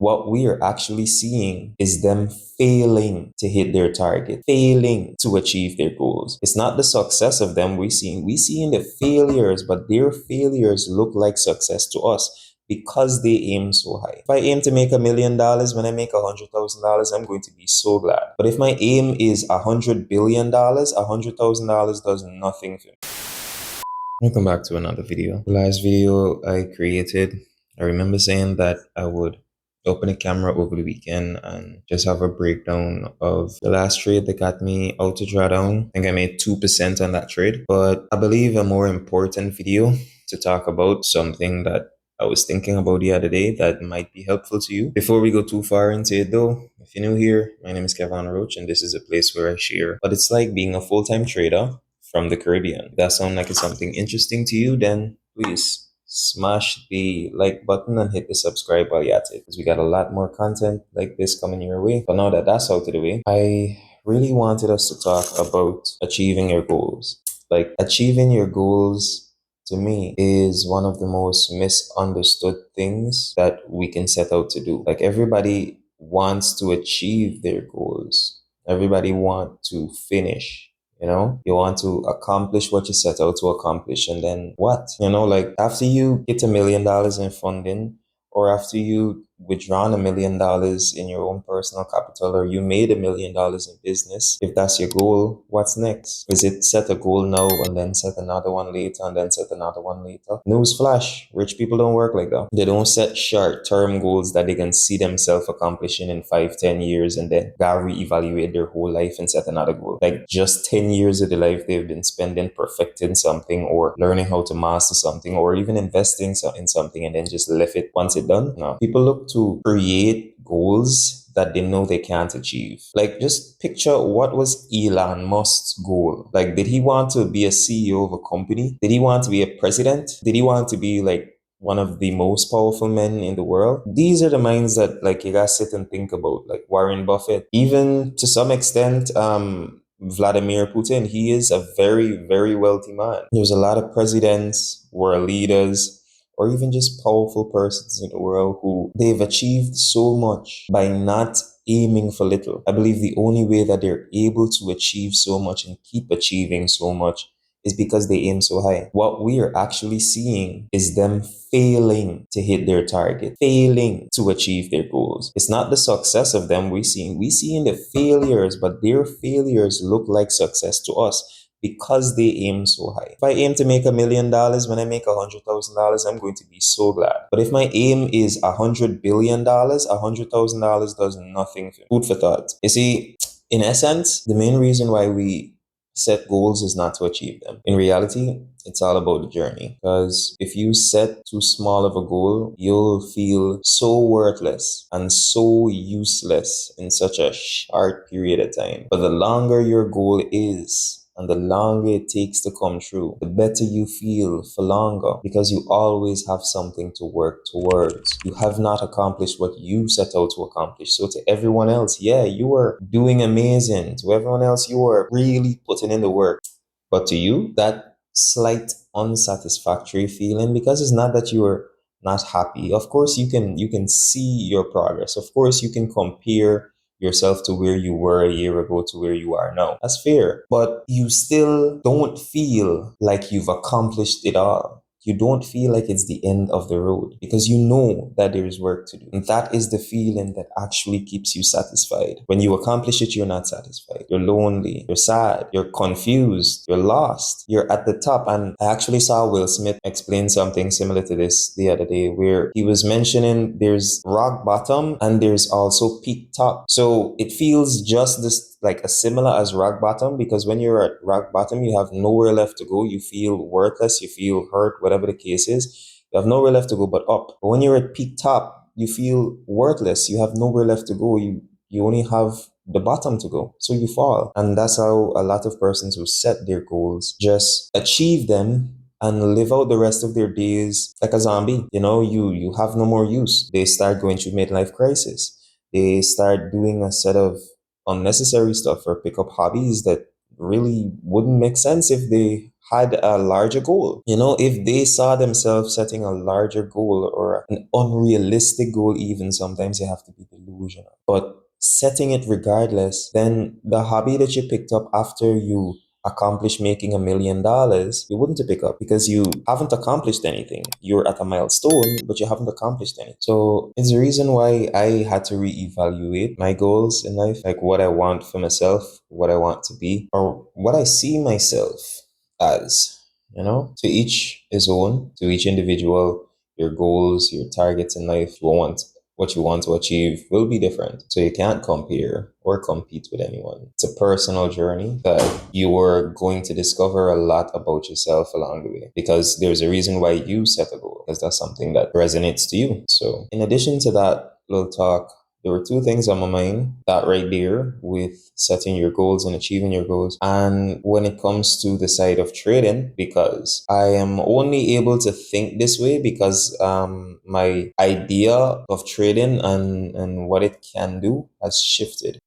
What we are actually seeing is them failing to hit their target, failing to achieve their goals. It's not the success of them we see. We see in the failures, but their failures look like success to us because they aim so high. If I aim to make $1 million, when I make $100,000, I'm going to be so glad. But if my aim is $100 billion, $100,000 does nothing for me. Welcome back to another video. The last video I created, I remember saying that I would open a camera over the weekend and just have a breakdown of the last trade that got me out to drawdown. I think I made 2% on that trade. But I believe a more important video to talk about something that I was thinking about the other day that might be helpful to you. Before we go too far into it though, if you're new here, my name is Kevon Roach and this is a place where I share what it's like being a full-time trader from the Caribbean. If that sounds like it's something interesting to you, then please smash the like button and hit the subscribe while you're at it, because we got a lot more content like this coming your way. But now that that's out of the way, I really wanted us to talk about achieving your goals. Like, achieving your goals to me is one of the most misunderstood things that we can set out to do. Like, everybody wants to achieve their goals. Everybody want to finish. You want to accomplish what you set out to accomplish, and then what? Like, after you get $1 million in funding, or after you withdrawn $1 million in your own personal capital, or you made $1 million in business, if that's your goal, what's next? Is it set a goal now and then set another one later and then set another one later? Newsflash, rich people don't work like that. They don't set short-term goals that they can see themselves accomplishing in 5-10 years and then gotta reevaluate their whole life and set another goal. Like, just 10 years of the life they've been spending perfecting something or learning how to master something or even investing in something and then just left it once it's done. No. People look to create goals that they know they can't achieve. Like, just picture, what was Elon Musk's goal? Like, did he want to be a CEO of a company? Did he want to be a president? Did he want to be like one of the most powerful men in the world? These are the minds that, like, you gotta sit and think about. Like Warren Buffett, even to some extent, Vladimir Putin, he is a very, very wealthy man. There's a lot of presidents, world leaders, or even just powerful persons in the world who they've achieved so much by not aiming for little. I believe the only way that they're able to achieve so much and keep achieving so much is because they aim so high. What we are actually seeing is them failing to hit their target, failing to achieve their goals. It's not the success of them we see. We see in the failures, but their failures look like success to us because they aim so high. If I aim to make $1 million, when I make $100,000, I'm going to be so glad. But if my aim is $100 billion, $100,000 does nothing for me. Food for thought. You see, in essence, the main reason why we set goals is not to achieve them. In reality, it's all about the journey. Because if you set too small of a goal, you'll feel so worthless and so useless in such a short period of time. But the longer your goal is, and the longer it takes to come true, the better you feel for longer, because you always have something to work towards. You have not accomplished what you set out to accomplish. So to everyone else, yeah, you are doing amazing. To everyone else, you are really putting in the work. But to you, that slight unsatisfactory feeling, because it's not that you are not happy. Of course, you can see your progress. Of course, you can compare yourself to where you were a year ago to where you are now. That's fair. But you still don't feel like you've accomplished it all. You don't feel like it's the end of the road, because you know that there is work to do. And that is the feeling that actually keeps you satisfied. When you accomplish it, you're not satisfied. You're lonely, you're sad, you're confused, you're lost, you're at the top. And I actually saw Will Smith explain something similar to this the other day, where he was mentioning there's rock bottom and there's also peak top. So it feels just this like a similar as rock bottom, because when you're at rock bottom, you have nowhere left to go. You feel worthless, you feel hurt, whatever the case is. You have nowhere left to go but up. But when you're at peak top, you feel worthless. You have nowhere left to go. You only have the bottom to go. So you fall. And that's how a lot of persons who set their goals just achieve them and live out the rest of their days like a zombie. You have no more use. They start going through midlife crisis. They start doing a set of unnecessary stuff or pick up hobbies that really wouldn't make sense if they had a larger goal. You know, if they saw themselves setting a larger goal or an unrealistic goal, even sometimes you have to be delusional. But setting it regardless, then the hobby that you picked up after you accomplish making $1 million, you wouldn't pick up because you haven't accomplished anything. You're at a milestone, but you haven't accomplished anything. So it's the reason why I had to reevaluate my goals in life, like what I want for myself, what I want to be, or what I see myself as. You know, to each his own, to each individual, your goals, your targets in life, what you want to achieve will be different. So you can't compare or compete with anyone. It's a personal journey that you are going to discover a lot about yourself along the way because there's a reason why you set a goal because that's something that resonates to you. So in addition to that little talk, there were two things on my mind, that right there with setting your goals and achieving your goals. And when it comes to the side of trading, because I am only able to think this way because my idea of trading and what it can do has shifted.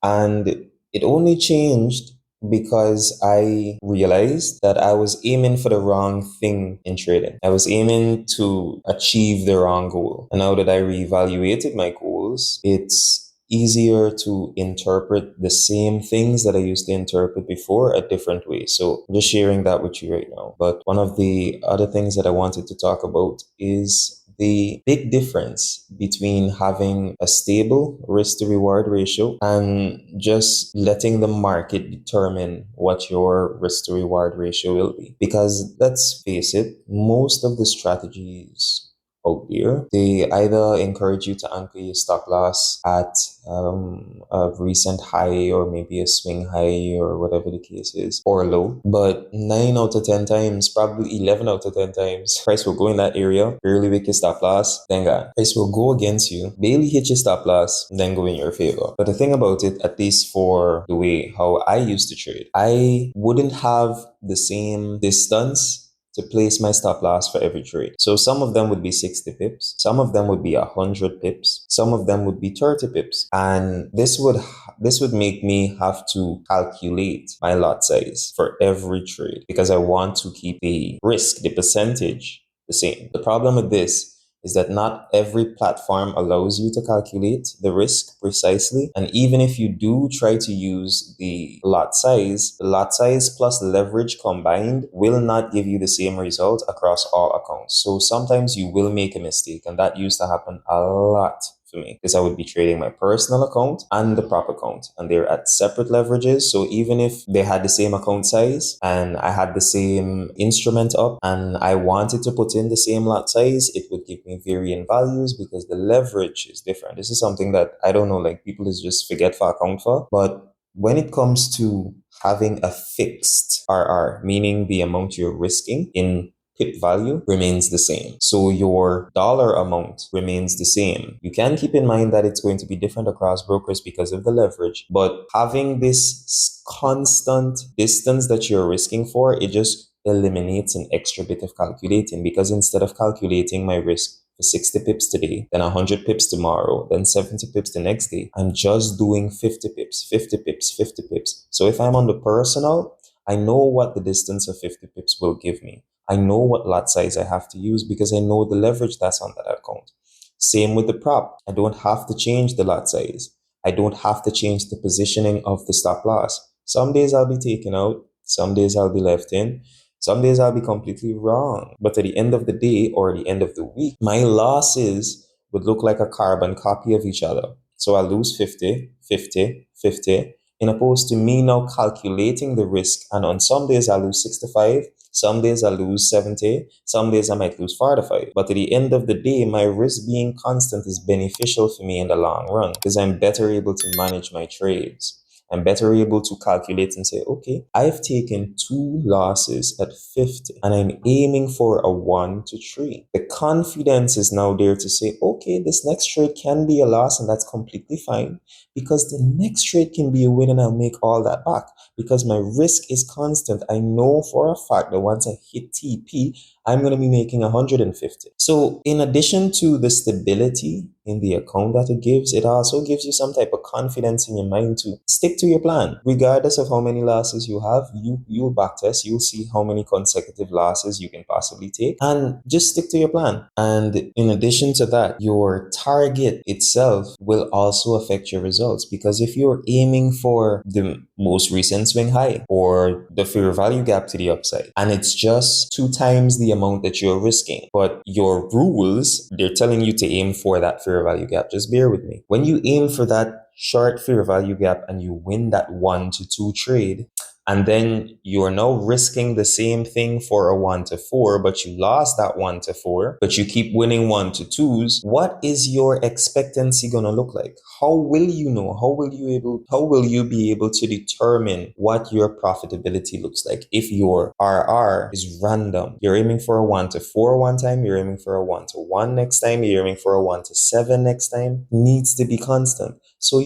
And it only changed because I realized that I was aiming for the wrong thing in trading. I was aiming to achieve the wrong goal. And now that I reevaluated my goals, it's easier to interpret the same things that I used to interpret before a different way. So I'm just sharing that with you right now. But one of the other things that I wanted to talk about is the big difference between having a stable risk to reward ratio and just letting the market determine what your risk to reward ratio will be. Because let's face it, most of the strategies out there, they either encourage you to anchor your stop loss at a recent high or maybe a swing high or whatever the case is, or low. But 9 out of 10 times, probably 11 out of 10 times, price will go in that area, barely make your stop loss, then God, price will go against you, barely hit your stop loss, then go in your favor. But the thing about it, at least for the way how I used to trade, I wouldn't have the same distance to place my stop loss for every trade. So some of them would be 60 pips, some of them would be 100 pips, some of them would be 30 pips. And this would make me have to calculate my lot size for every trade because I want to keep the risk, the percentage, the same. The problem with this is that not every platform allows you to calculate the risk precisely. And even if you do try to use the lot size plus leverage combined will not give you the same result across all accounts. So sometimes you will make a mistake, and that used to happen a lot for me because I would be trading my personal account and the prop account, and they're at separate leverages. So even if they had the same account size and I had the same instrument up and I wanted to put in the same lot size, it would give me varying values because the leverage is different. This is something that I don't know, like people just forget for account for. But when it comes to having a fixed RR, meaning the amount you're risking in pip value remains the same. So your dollar amount remains the same. You can keep in mind that it's going to be different across brokers because of the leverage, but having this constant distance that you're risking for, it just eliminates an extra bit of calculating because instead of calculating my risk for 60 pips today, then 100 pips tomorrow, then 70 pips the next day, I'm just doing 50 pips, 50 pips, 50 pips. So if I'm on the personal, I know what the distance of 50 pips will give me. I know what lot size I have to use because I know the leverage that's on that account. Same with the prop. I don't have to change the lot size. I don't have to change the positioning of the stop loss. Some days I'll be taken out. Some days I'll be left in. Some days I'll be completely wrong. But at the end of the day or the end of the week, my losses would look like a carbon copy of each other. So I lose 50, 50, 50, in opposed to me now calculating the risk. And on some days I lose 65, some days I lose 70, some days I might lose 45. But at the end of the day, my risk being constant is beneficial for me in the long run because I'm better able to manage my trades. I'm better able to calculate and say, okay, I've taken 2 losses at 50 and I'm aiming for a 1 to 3. The confidence is now there to say, okay, this next trade can be a loss and that's completely fine because the next trade can be a win and I'll make all that back because my risk is constant. I know for a fact that once I hit TP, I'm going to be making 150. So in addition to the stability in the account that it gives, it also gives you some type of confidence in your mind to stick to your plan. Regardless of how many losses you have, you'll backtest, you'll see how many consecutive losses you can possibly take, and just stick to your plan. And in addition to that, your target itself will also affect your results, because if you're aiming for the most recent swing high or the fair value gap to the upside, and it's just 2 times the amount that you're risking, but your rules, they're telling you to aim for that fair value gap. Just bear with me. When you aim for that short fair value gap and you win that 1 to 2 trade, and then you're now risking the same thing for a 1 to 4, but you lost that 1 to 4, but you keep winning 1 to 2s. What is your expectancy gonna look like? How will you know? How will you be able to determine what your profitability looks like if your RR is random? You're aiming for a 1 to 4 one time, you're aiming for a 1 to 1 next time, you're aiming for a 1 to 7 next time. It needs to be constant. So,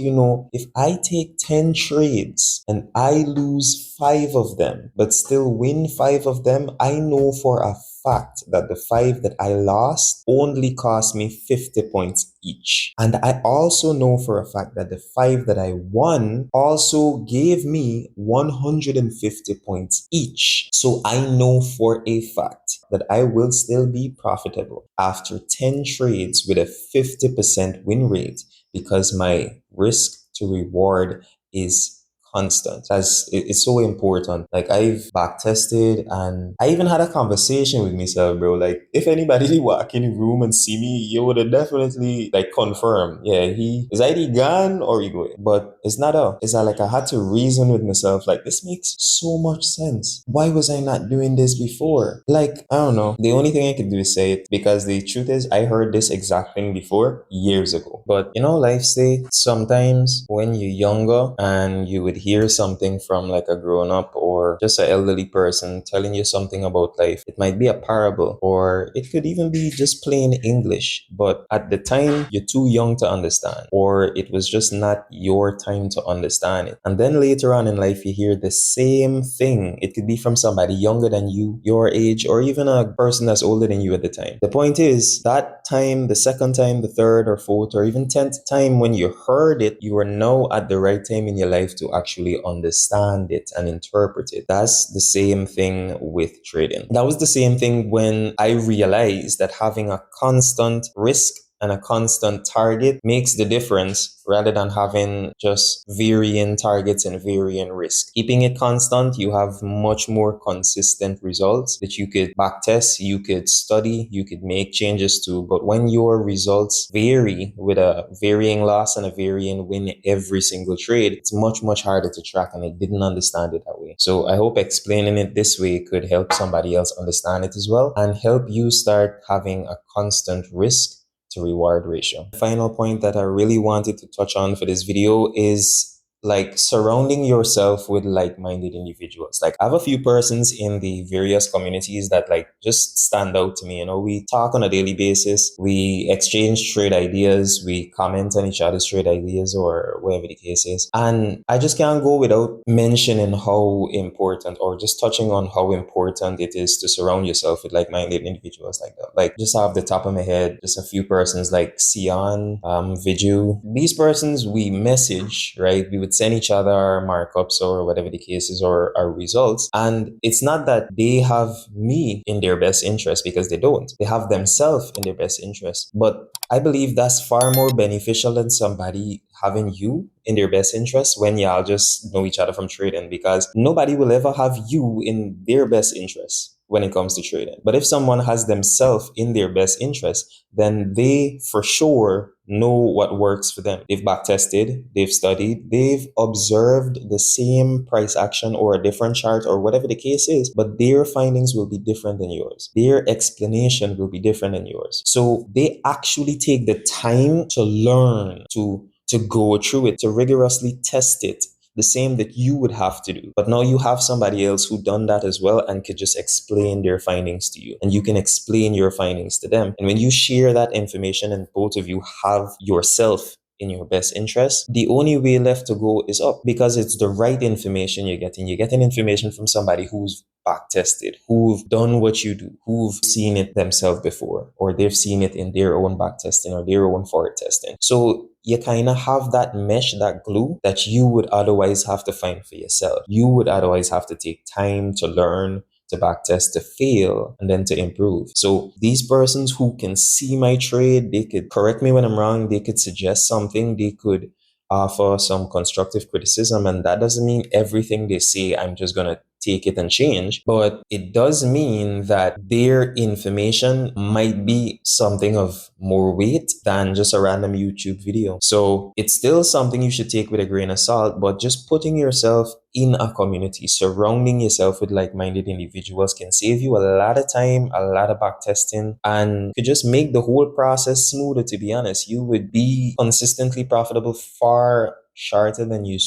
if I take 10 trades and I lose 5 of them, but still win 5 of them, I know for a fact that the 5 that I lost only cost me 50 points each. And I also know for a fact that the 5 that I won also gave me 150 points each. So I know for a fact that I will still be profitable after 10 trades with a 50% win rate, because my risk to reward is constant. It's so important. Like, I've back tested, and I even had a conversation with myself, bro. Like, if anybody walk in the room and see me, you would have definitely like confirmed, yeah, he is either gone or he going. But it's not a. It's not like I had to reason with myself. Like, this makes so much sense. Why was I not doing this before? Like, I don't know. The only thing I could do is say it, because the truth is, I heard this exact thing before years ago. But life say sometimes when you're younger and you would hear something from like a grown up or just an elderly person telling you something about life, it might be a parable, or it could even be just plain English. But at the time, you're too young to understand, or it was just not your time to understand it. And then later on in life, you hear the same thing. It could be from somebody younger than you, your age, or even a person that's older than you at the time. The point is, that time, the second time, the third or fourth or even 10th time when you heard it, you are now at the right time in your life to actually understand it and interpret it. That's the same thing with trading. That was the same thing when I realized that having a constant risk and a constant target makes the difference, rather than having just varying targets and varying risk. Keeping it constant, you have much more consistent results that you could backtest, you could study, you could make changes to. But when your results vary with a varying loss and a varying win every single trade, it's much, much harder to track, and I didn't understand it that way. So I hope explaining it this way could help somebody else understand it as well, and help you start having a constant risk to reward ratio. The final point that I really wanted to touch on for this video is like surrounding yourself with like-minded individuals. Like, I have a few persons in the various communities that like just stand out to me. We talk on a daily basis, we exchange trade ideas, we comment on each other's trade ideas or whatever the case is. And I just can't go without mentioning how important, or just touching on how important it is to surround yourself with like-minded individuals like that. Like, just off the top of my head, just a few persons like Sion, Viju. These persons, we message, right? We would send each other our markups or whatever the case is, or our results. And it's not that they have me in their best interest, because they don't. They have themselves in their best interest. But I believe that's far more beneficial than somebody having you in their best interest when y'all just know each other from trading, because nobody will ever have you in their best interest when it comes to trading. But if someone has themselves in their best interest, then they for sure know what works for them. They've backtested, they've studied, they've observed the same price action or a different chart or whatever the case is, but their findings will be different than yours. Their explanation will be different than yours. So they actually take the time to learn, to go through it, to rigorously test it, the same that you would have to do. But now you have somebody else who done that as well and could just explain their findings to you, and you can explain your findings to them. And when you share that information and both of you have yourself in your best interest, the only way left to go is up, because it's the right information you're getting. You're getting information from somebody who's back tested, who've done what you do, who've seen it themselves before, or they've seen it in their own back testing or their own forward testing. So you kind of have that mesh, that glue that you would otherwise have to find for yourself. You would otherwise have to take time to learn, to backtest, to fail, and then to improve. So these persons who can see my trade, they could correct me when I'm wrong, they could suggest something, they could offer some constructive criticism, and that doesn't mean everything they say I'm just gonna take it and change, but it does mean that their information might be something of more weight than just a random YouTube video. So it's still something you should take with a grain of salt, but just putting yourself in a community, surrounding yourself with like-minded individuals can save you a lot of time, a lot of back testing, and could just make the whole process smoother. To be honest, you would be consistently profitable far shorter than you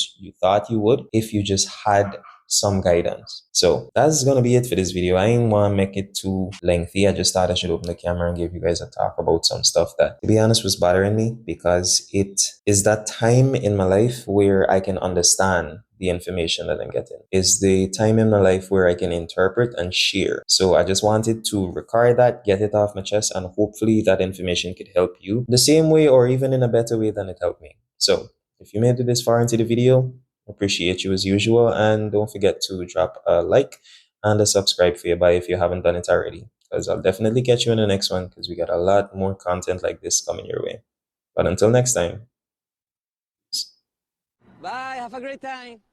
thought you would if you just had some guidance. So that's gonna be it for this video. I didn't want to make it too lengthy. I just thought I should open the camera and give you guys a talk about some stuff that, to be honest, was bothering me, because it is that time in my life where I can understand the information that I'm getting. Is the time in my life where I can interpret and share. So I just wanted to record that, get it off my chest, and hopefully that information could help you the same way or even in a better way than it helped me. So if you made it this far into the video, appreciate you as usual, and don't forget to drop a like and a subscribe for your buy if you haven't done it already, because I'll definitely catch you in the next one, because we got a lot more content like this coming your way. But until next time, Bye. Have a great time.